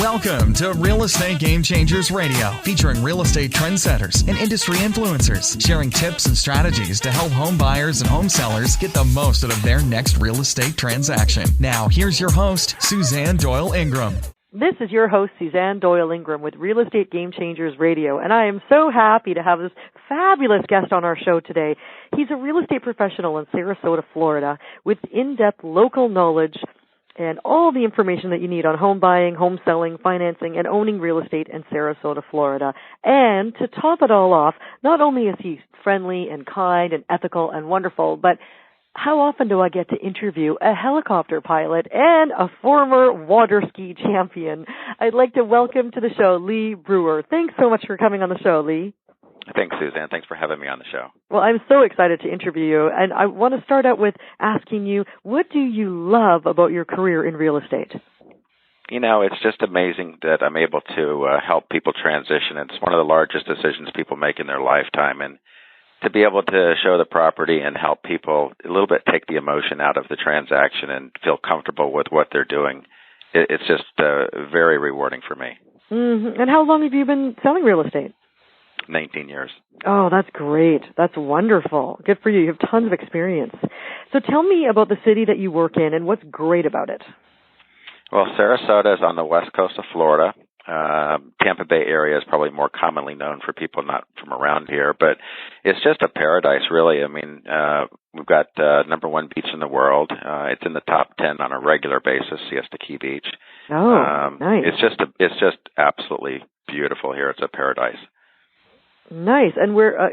Welcome to Real Estate Game Changers Radio, featuring real estate trendsetters and industry influencers, sharing tips and strategies to help home buyers and home sellers get the most out of their next real estate transaction. Now, here's your host, Suzanne Doyle Ingram. This is your host, Suzanne Doyle Ingram, with Real Estate Game Changers Radio, and I am so happy to have this fabulous guest on our show today. He's a real estate professional in Sarasota, Florida, with in-depth local knowledge and all the information that you need on home buying, home selling, financing, and owning real estate in Sarasota, Florida. And to top it all off, not only is he friendly and kind and ethical and wonderful, but how often do I get to interview a helicopter pilot and a former water ski champion? I'd like to welcome to the show Lee Brewer. Thanks so much for coming on the show, Lee. Thanks, Suzanne. Thanks for having me on the show. Well, I'm so excited to interview you, and I want to start out with asking you, what do you love about your career in real estate? You know, it's just amazing that I'm able to help people transition. It's one of the largest decisions people make in their lifetime, and to be able to show the property and help people a little bit take the emotion out of the transaction and feel comfortable with what they're doing, it's just very rewarding for me. Mm-hmm. And how long have you been selling real estate? 19 years. Oh, that's great. That's wonderful. Good for you. You have tons of experience. So tell me about the city that you work in and what's great about it. Well, Sarasota is on the west coast of Florida. Tampa Bay area is probably more commonly known for people not from around here, but it's just a paradise, really. I mean, we've got number one beach in the world. It's in the top 10 on a regular basis, Siesta Key Beach. Oh, nice. It's just absolutely beautiful here. It's a paradise. Nice. And we're,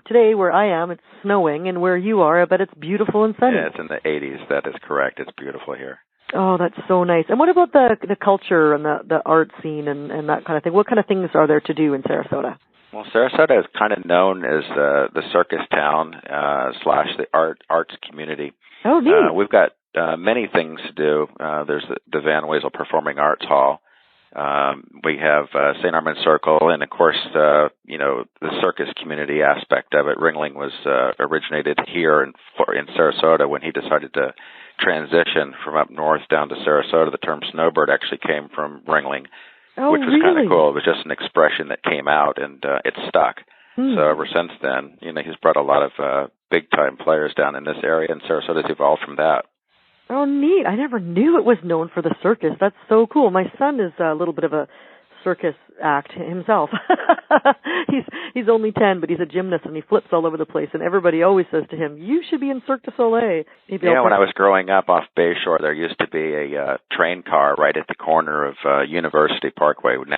today where I am, it's snowing, and where you are, but it's beautiful and sunny. Yeah, it's in the 80s. That is correct. It's beautiful here. Oh, that's so nice. And what about the culture and the art scene and that kind of thing? What kind of things are there to do in Sarasota? Well, Sarasota is kind of known as the circus town / the arts community. Oh, neat. We've got many things to do. There's the Van Wezel Performing Arts Hall. We have St. Armand Circle, and of course, the circus community aspect of it. Ringling was originated here in Sarasota when he decided to transition from up north down to Sarasota. The term snowbird actually came from Ringling, which was kind of cool. It was just an expression that came out, and it stuck. So ever since then, he's brought a lot of big-time players down in this area, and Sarasota's evolved from that. Oh, neat. I never knew it was known for the circus. That's so cool. My son is a little bit of a circus act himself. He's only 10, but he's a gymnast, and he flips all over the place, and everybody always says to him, you should be in Cirque du Soleil. When I was growing up off Bayshore, there used to be a train car right at the corner of University Parkway, which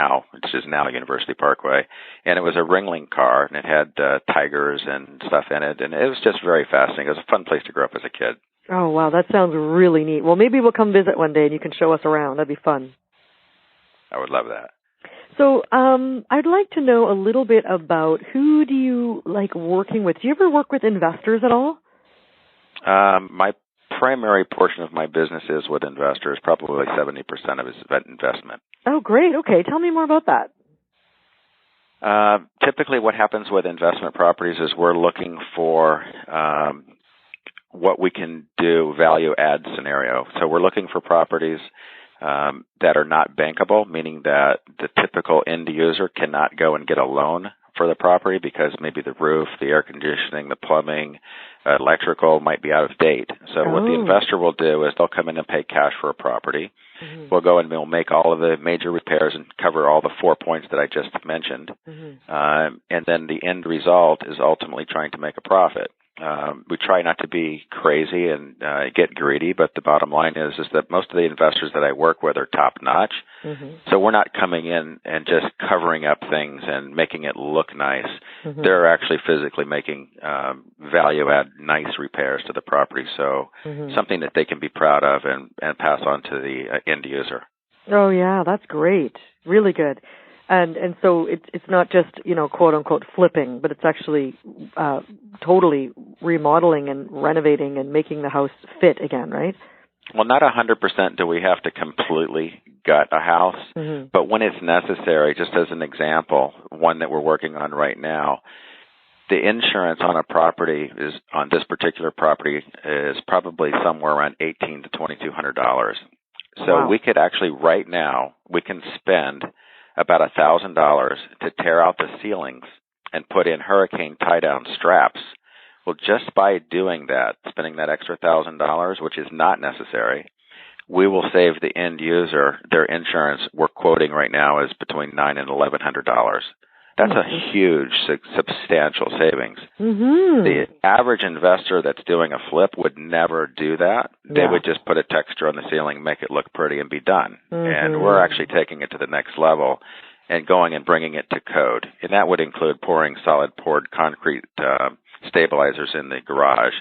is now University Parkway, and it was a Ringling car, and it had tigers and stuff in it, and it was just very fascinating. It was a fun place to grow up as a kid. Oh, wow, that sounds really neat. Well, maybe we'll come visit one day and you can show us around. That'd be fun. I would love that. So I'd like to know a little bit about who do you like working with? Do you ever work with investors at all? My primary portion of my business is with investors, probably 70% of his investment. Oh, great. Okay, tell me more about that. Typically what happens with investment properties is we're looking for what we can do value add scenario. So we're looking for properties that are not bankable, meaning that the typical end user cannot go and get a loan for the property because maybe the roof, the air conditioning, the plumbing, electrical might be out of date. So what the investor will do is they'll come in and pay cash for a property. Mm-hmm. We'll go and we'll make all of the major repairs and cover all the 4 points that I just mentioned. Mm-hmm. And then the end result is ultimately trying to make a profit. We try not to be crazy and get greedy, but the bottom line is that most of the investors that I work with are top-notch. Mm-hmm. So we're not coming in and just covering up things and making it look nice. Mm-hmm. They're actually physically making value-add nice repairs to the property, so something that they can be proud of and pass on to the end user. Oh, yeah, that's great. Really good. And so it's not just, quote unquote flipping, but it's actually totally remodeling and renovating and making the house fit again, right? Well, not 100% do we have to completely gut a house, but when it's necessary, just as an example, one that we're working on right now, the insurance on a property on this particular property is probably somewhere around $1,800 to $2,200. So we could actually right now we can spend about $1,000 to tear out the ceilings and put in hurricane tie-down straps. Well, just by doing that, spending that extra $1,000, which is not necessary, we will save the end user their insurance. We're quoting right now is between $900 and $1,100. That's a huge, substantial savings. Mm-hmm. The average investor that's doing a flip would never do that. They would just put a texture on the ceiling, make it look pretty, and be done. Mm-hmm. And we're actually taking it to the next level and going and bringing it to code. And that would include pouring solid poured concrete stabilizers in the garage.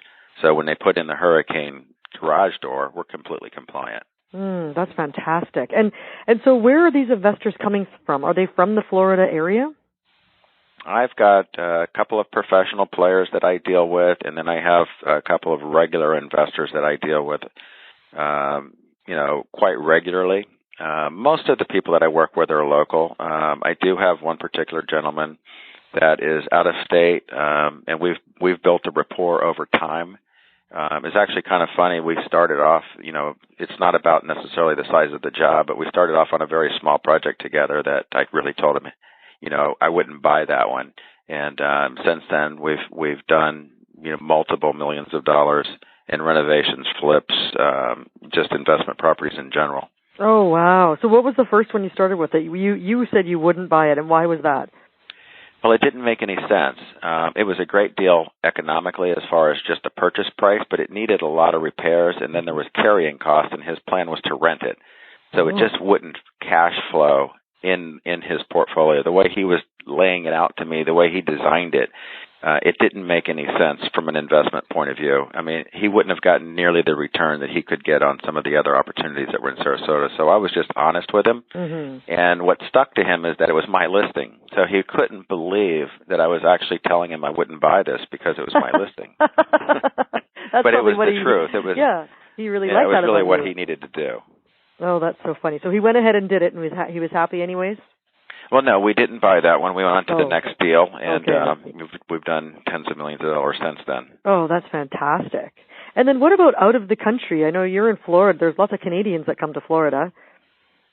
So when they put in the hurricane garage door, we're completely compliant. That's fantastic. And so where are these investors coming from? Are they from the Florida area? I've got a couple of professional players that I deal with, and then I have a couple of regular investors that I deal with, quite regularly. Most of the people that I work with are local. I do have one particular gentleman that is out of state, and we've built a rapport over time. It's actually kind of funny. We started off, it's not about necessarily the size of the job, but we started off on a very small project together that I really told him, I wouldn't buy that one. And since then, we've done multiple millions of dollars in renovations, flips, just investment properties in general. Oh wow! So what was the first one you started with? That you said you wouldn't buy it, and why was that? Well, it didn't make any sense. It was a great deal economically as far as just the purchase price, but it needed a lot of repairs, and then there was carrying cost, and his plan was to rent it. So it just wouldn't cash flow in his portfolio. The way he was laying it out to me, the way he designed it, it didn't make any sense from an investment point of view. I mean, he wouldn't have gotten nearly the return that he could get on some of the other opportunities that were in Sarasota. So I was just honest with him. Mm-hmm. And what stuck to him is that it was my listing. So he couldn't believe that I was actually telling him I wouldn't buy this because it was my listing. But it was the truth. It was, he really liked that. It was really what you. he needed to do. Oh, that's so funny. So he went ahead and did it, and he was happy anyways? Well, no, we didn't buy that one. We went on to the next deal, and we've done tens of millions of dollars since then. Oh, that's fantastic. And then what about out of the country? I know you're in Florida. There's lots of Canadians that come to Florida.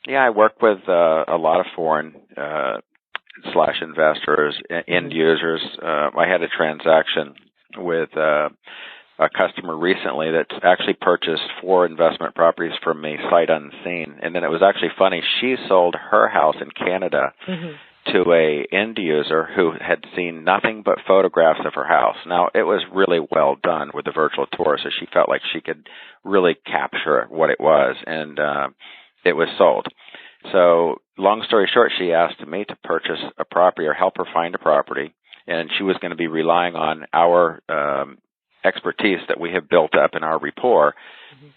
Yeah, I work with a lot of foreign / investors, end users. I had a transaction with a customer recently that's actually purchased 4 investment properties from me sight unseen. And then it was actually funny. She sold her house in Canada to a end user who had seen nothing but photographs of her house. Now, it was really well done with the virtual tour, so she felt like she could really capture what it was, and it was sold. So long story short, she asked me to purchase a property or help her find a property, and she was going to be relying on our expertise that we have built up in our rapport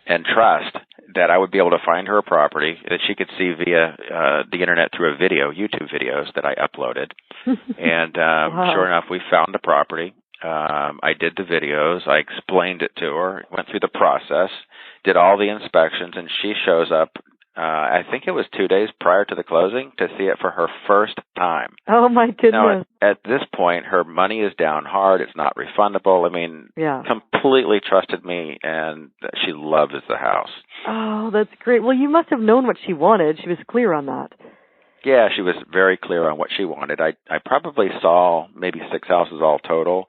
and trust that I would be able to find her a property that she could see via the internet through a video, YouTube videos that I uploaded. And sure enough, we found a property. I did the videos. I explained it to her, went through the process, did all the inspections, and she shows up I think it was 2 days prior to the closing to see it for her first time. Oh, my goodness. Now, at this point, her money is down hard. It's not refundable. I mean, completely trusted me, and she loves the house. Oh, that's great. Well, you must have known what she wanted. She was clear on that. Yeah, she was very clear on what she wanted. I probably saw maybe 6 houses all total.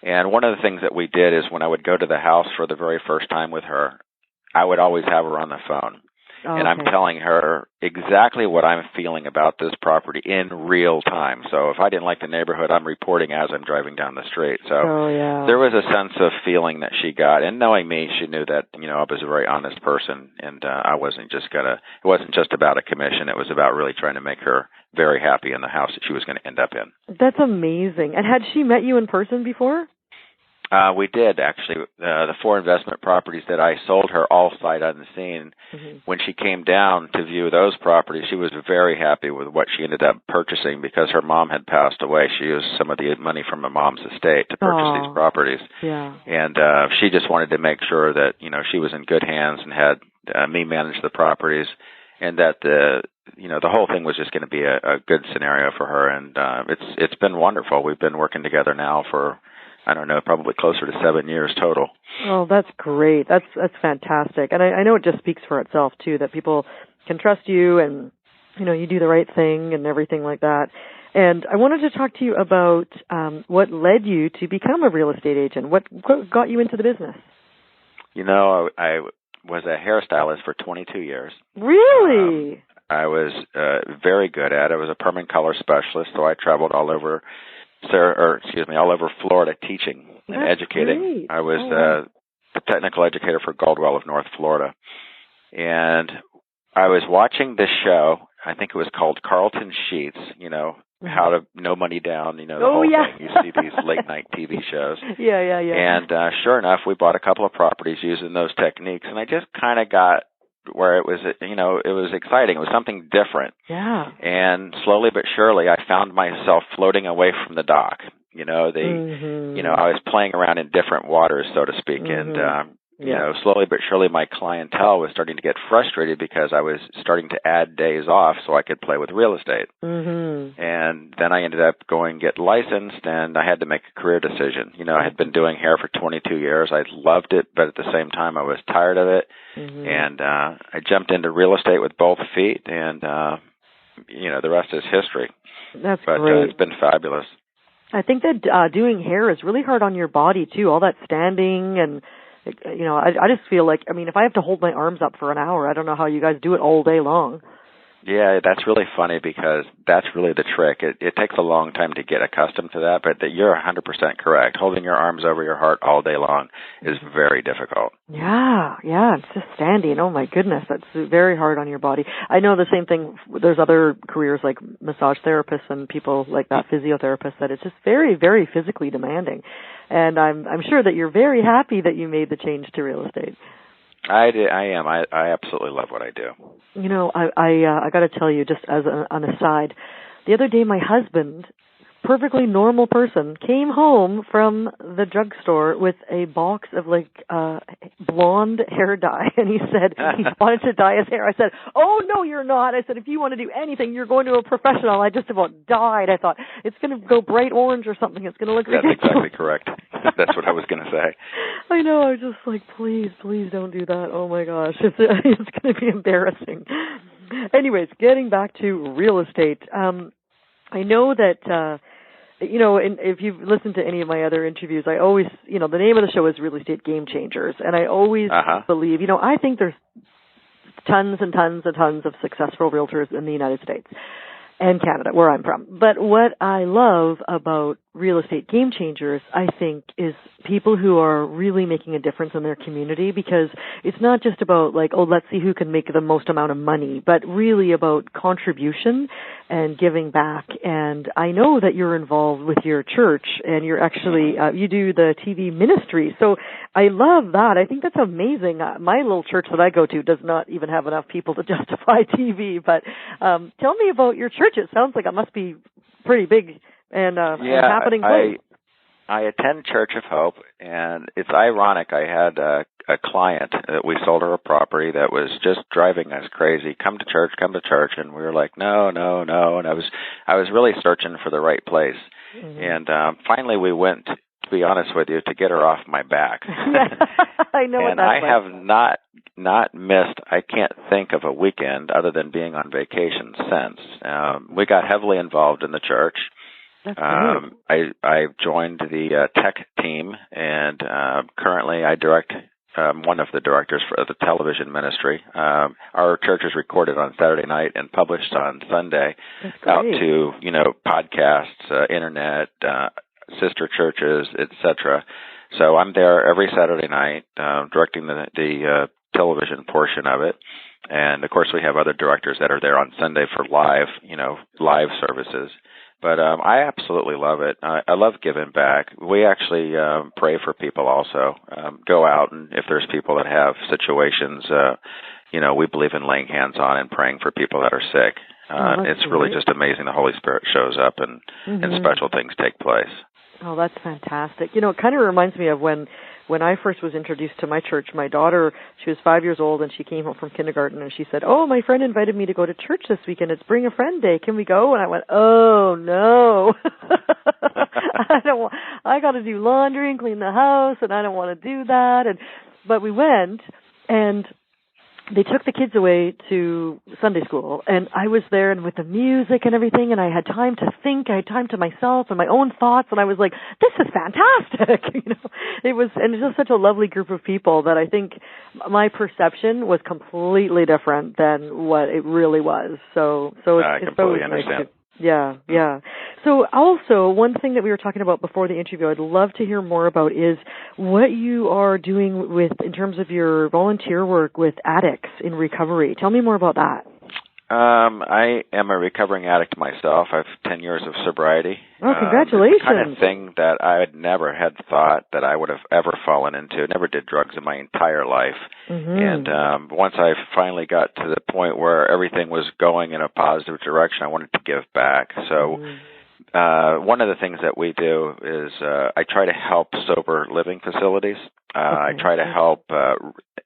And one of the things that we did is when I would go to the house for the very first time with her, I would always have her on the phone. Oh, and I'm telling her exactly what I'm feeling about this property in real time. So if I didn't like the neighborhood, I'm reporting as I'm driving down the street. So there was a sense of feeling that she got. And knowing me, she knew that, I was a very honest person. And I wasn't just it wasn't just about a commission. It was about really trying to make her very happy in the house that she was going to end up in. That's amazing. And had she met you in person before? We did, actually. The 4 investment properties that I sold her all sight unseen. Mm-hmm. When she came down to view those properties, she was very happy with what she ended up purchasing because her mom had passed away. She used some of the money from her mom's estate to purchase these properties. Yeah. And she just wanted to make sure that, she was in good hands and had me manage the properties, and that the whole thing was just going to be a good scenario for her. And it's been wonderful. We've been working together now for, I don't know, probably closer to 7 years total. Oh, that's great. That's fantastic. And I know it just speaks for itself, too, that people can trust you and you do the right thing and everything like that. And I wanted to talk to you about what led you to become a real estate agent. What got you into the business? I was a hairstylist for 22 years. Really? I was very good at it. I was a permanent color specialist, so I traveled all over Florida teaching and educating. Great. I was the technical educator for Goldwell of North Florida. And I was watching this show, I think it was called Carlton Sheets, how to no money down, the whole thing. You see these late night TV shows. Yeah. And sure enough, we bought a couple of properties using those techniques, and I just kind of got where it was, it was exciting. It was something different. Yeah. And slowly but surely, I found myself floating away from the dock. I was playing around in different waters, so to speak, and slowly but surely my clientele was starting to get frustrated because I was starting to add days off so I could play with real estate. Mm-hmm. And then I ended up going get licensed, and I had to make a career decision. I had been doing hair for 22 years. I loved it, but at the same time I was tired of it. Mm-hmm. And I jumped into real estate with both feet, and the rest is history. That's great. It's been fabulous. I think that doing hair is really hard on your body too, all that standing and I just feel like, if I have to hold my arms up for an hour, I don't know how you guys do it all day long. Yeah, that's really funny because that's really the trick. It takes a long time to get accustomed to that, but you're 100% correct. Holding your arms over your heart all day long is very difficult. Yeah, it's just standing. Oh my goodness, that's very hard on your body. I know the same thing. There's other careers like massage therapists and people like that, physiotherapists, that it's just very, very physically demanding. And I'm sure that you're very happy that you made the change to real estate. I am. I absolutely love what I do. I got to tell you, just as an aside, the other day my husband, perfectly normal person, came home from the drugstore with a box of blonde hair dye, and he said he wanted to dye his hair. I said, "Oh no, you're not." I said, "If you want to do anything, you're going to a professional." I just about died. I thought it's going to go bright orange or something. It's going to look ridiculous. That's exactly correct. That's what I was going to say. I know. I was just like, please don't do that. Oh my gosh, it's going to be embarrassing. Anyways, getting back to real estate, I know that. And if you've listened to any of my other interviews, I always, the name of the show is Real Estate Game Changers. And I always believe, I think there's tons and tons and tons of successful realtors in the United States and Canada, where I'm from. But what I love about Real Estate Game Changers, I think, is people who are really making a difference in their community, because it's not just about let's see who can make the most amount of money, but really about contribution and giving back. And I know that you're involved with your church, and you're actually, you do the TV ministry. So I love that. I think that's amazing. My little church that I go to does not even have enough people to justify TV. But tell me about your church. It sounds like it must be pretty big and happening place. I attend Church of Hope, and it's ironic. I had a client that we sold her a property that was just driving us crazy. Come to church, and we were like, no. And I was really searching for the right place, and finally we went. To be honest with you, to get her off my back. I know, and I have not missed. I can't think of a weekend other than being on vacation since. We got heavily involved in the church. I joined the tech team, and currently I direct one of the directors for the television ministry. Our church is recorded on Saturday night and published on Sunday out to podcasts, internet, sister churches, etc. So I'm there every Saturday night directing the television portion of it. And of course we have other directors that are there on Sunday for live services. But I absolutely love it. I love giving back. We actually pray for people also. Go out, and if there's people that have situations, we believe in laying hands on and praying for people that are sick. It's really just amazing. The Holy Spirit shows up and special things take place. Oh, that's fantastic. It kind of reminds me of when I first was introduced to my church. My daughter, she was 5 years old, and she came home from kindergarten, and she said, "Oh, my friend invited me to go to church this weekend. It's Bring a Friend Day. Can we go?" And I went, "Oh, no. I got to do laundry and clean the house, and I don't want to do that." But we went, and they took the kids away to Sunday school, and I was there and with the music and everything, and I had time to think, I had time to myself and my own thoughts, and I was like, this is fantastic. It was just such a lovely group of people that I think my perception was completely different than what it really was. So I completely understand. Yeah. So also, one thing that we were talking about before the interview I'd love to hear more about is what you are doing in terms of your volunteer work with addicts in recovery. Tell me more about that. I am a recovering addict myself. I have 10 years of sobriety. Oh, congratulations. It's the kind of thing that I had thought that I would have ever fallen into. Never did drugs in my entire life. Mm-hmm. And once I finally got to the point where everything was going in a positive direction, I wanted to give back. So one of the things that we do is I try to help sober living facilities. I try to help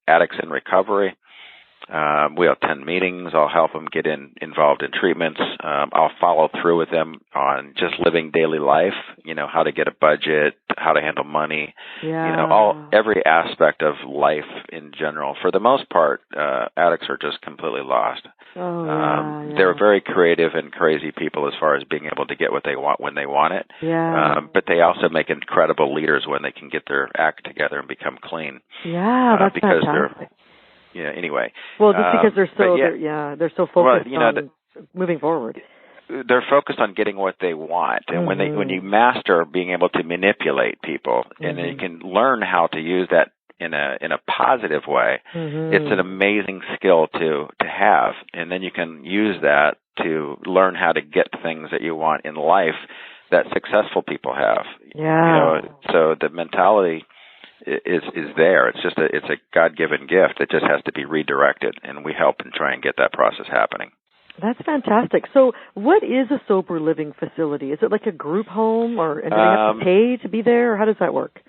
addicts in recovery. We attend meetings. I'll help them get involved in treatments. I'll follow through with them on just living daily life, how to get a budget, how to handle money, every aspect of life in general. For the most part, addicts are just completely lost. They're very creative and crazy people as far as being able to get what they want when they want it. But they also make incredible leaders when they can get their act together and become clean. That's because fantastic. Anyway. Well, just because they're so focused on moving forward. They're focused on getting what they want, and when you master being able to manipulate people, and then you can learn how to use that in a positive way, it's an amazing skill to have, and then you can use that to learn how to get things that you want in life that successful people have. So the mentality is there. It's just it's a God-given gift. It just has to be redirected, and we help and try and get that process happening. That's fantastic. So what is a sober living facility? Is it like a group home, and do they have to pay to be there, or how does that work?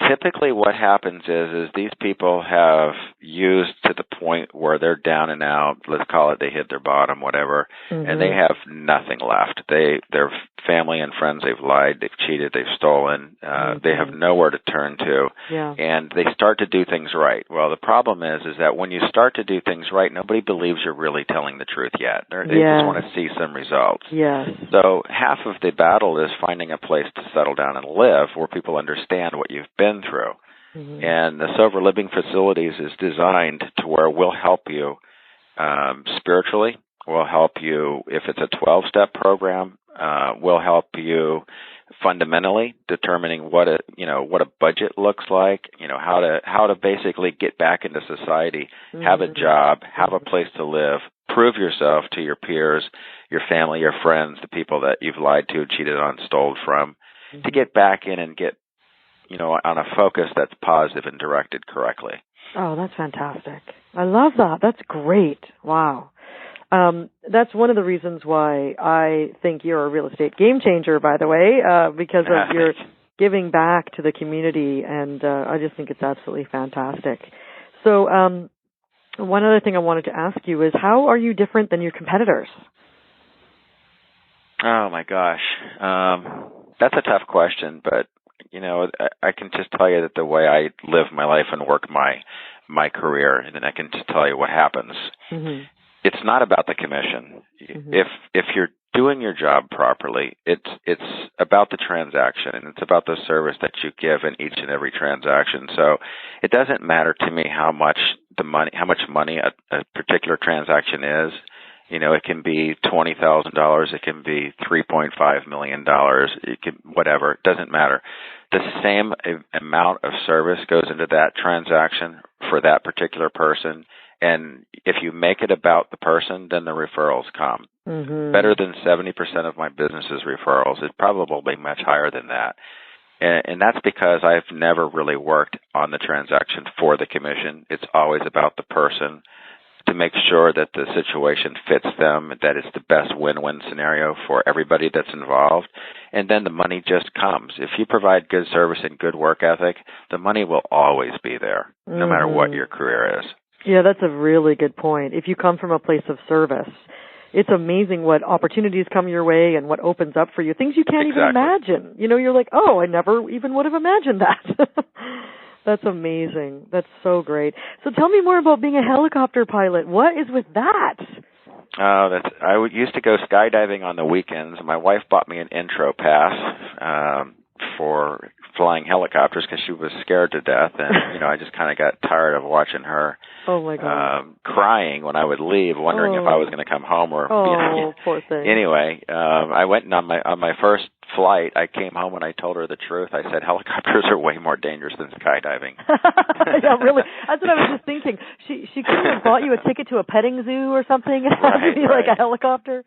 Typically what happens is these people have used to the point where they're down and out, let's call it they hit their bottom, whatever, and they have nothing left. Their family and friends, they've lied, they've cheated, they've stolen, they have nowhere to turn to, and they start to do things right. Well, the problem is that when you start to do things right, nobody believes you're really telling the truth yet. They just want to see some results. So half of the battle is finding a place to settle down and live where people understand what you've been through. And the sober living facilities is designed to where we'll help you spiritually. We'll help you if it's a 12-step program. We'll help you fundamentally determining what a budget looks like. How to basically get back into society, have a job, have a place to live, prove yourself to your peers, your family, your friends, the people that you've lied to, cheated on, stole from, to get back in and get on a focus that's positive and directed correctly. Oh, that's fantastic. I love that. That's great. Wow. That's one of the reasons why I think you're a real estate game changer, by the way, because of your giving back to the community, and I just think it's absolutely fantastic. So one other thing I wanted to ask you is, how are you different than your competitors? Oh, my gosh. That's a tough question, but I can just tell you that the way I live my life and work my career, and then I can just tell you what happens. It's not about the commission. If you're doing your job properly, it's about the transaction, and it's about the service that you give in each and every transaction. So it doesn't matter to me how much money a particular transaction is. It can be $20,000. It can be $3.5 million. It can whatever. It doesn't matter. The same amount of service goes into that transaction for that particular person. And if you make it about the person, then the referrals come. Better than 70% of my business is referrals. It's probably much higher than that. And that's because I've never really worked on the transaction for the commission. It's always about the person, to make sure that the situation fits them, that it's the best win-win scenario for everybody that's involved. And then the money just comes. If you provide good service and good work ethic, the money will always be there, no matter what your career is. Yeah, that's a really good point. If you come from a place of service, it's amazing what opportunities come your way and what opens up for you, things you can't even imagine. You're like, oh, I never even would have imagined that. That's amazing. That's so great. So tell me more about being a helicopter pilot. What is with that? Used to go skydiving on the weekends. My wife bought me an intro pass for flying helicopters because she was scared to death, and I just kind of got tired of watching her crying when I would leave, wondering if I was going to come home or poor thing. Anyway, I went on my first flight. I came home and I told her the truth. I said helicopters are way more dangerous than skydiving. Yeah, really. That's what I was just thinking. She could have bought you a ticket to a petting zoo or something, like a helicopter.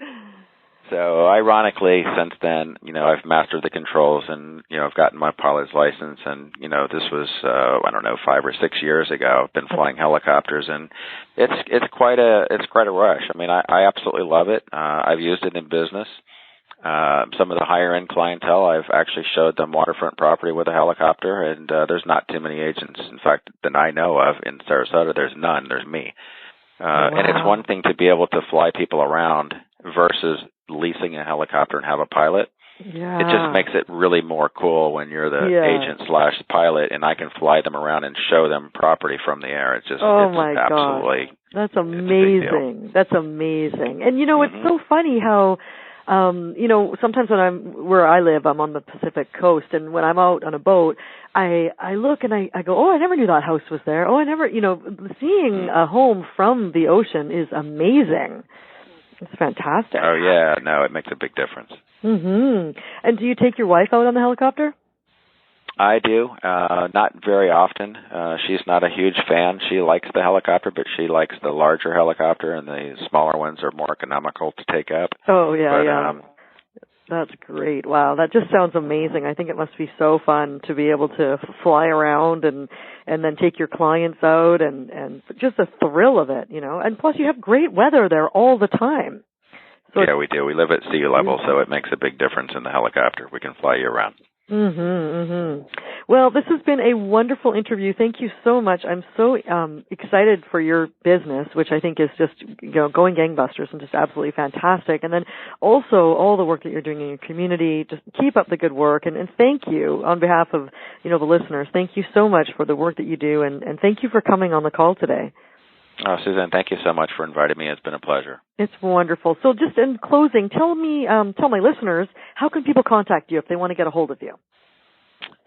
So ironically, since then, I've mastered the controls and, I've gotten my pilot's license, and, this was, 5 or 6 years ago. I've been flying helicopters, and it's quite a rush. I mean, I absolutely love it. I've used it in business. Some of the higher end clientele, I've actually showed them waterfront property with a helicopter, and, there's not too many agents. In fact, that I know of in Sarasota, there's none. There's me. And it's one thing to be able to fly people around versus leasing a helicopter and have a pilot. Yeah. It just makes it really more cool when you're the agent/pilot, and I can fly them around and show them property from the air. It's just absolutely. That's amazing. That's amazing. And it's so funny how sometimes when where I live, I'm on the Pacific coast, and when I'm out on a boat, I look and I go, I never knew that house was there. I never, seeing a home from the ocean is amazing. It's fantastic. Oh, yeah. No, it makes a big difference. Mm-hmm. And do you take your wife out on the helicopter? I do. Not very often. She's not a huge fan. She likes the helicopter, but she likes the larger helicopter, and the smaller ones are more economical to take up. Oh, yeah. That's great. Wow, that just sounds amazing. I think it must be so fun to be able to fly around and then take your clients out and just the thrill of it, And plus you have great weather there all the time. So yeah, we do. We live at sea level, so it makes a big difference in the helicopter. We can fly year round. Well, this has been a wonderful interview. Thank you so much. I'm so excited for your business, which I think is just going gangbusters and just absolutely fantastic. And then also all the work that you're doing in your community. Just keep up the good work, and thank you on behalf of the listeners. Thank you so much for the work that you do, and thank you for coming on the call today. Oh, Suzanne, thank you so much for inviting me. It's been a pleasure. It's wonderful. So just in closing, tell my listeners, how can people contact you if they want to get a hold of you?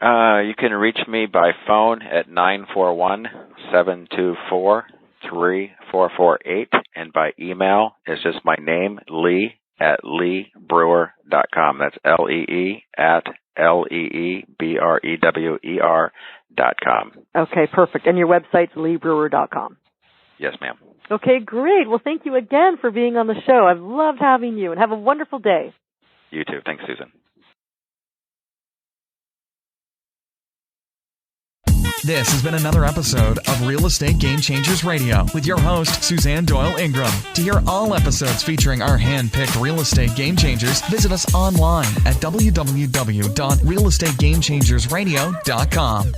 You can reach me by phone at 941-724-3448, and by email it's just my name, Lee, at leebrewer.com. That's Lee at leebrewer.com. Okay, perfect. And your website's leebrewer.com. Yes, ma'am. Okay, great. Well, thank you again for being on the show. I've loved having you, and have a wonderful day. You too. Thanks, Susan. This has been another episode of Real Estate Game Changers Radio with your host, Suzanne Doyle Ingram. To hear all episodes featuring our hand-picked real estate game changers, visit us online at www.realestategamechangersradio.com.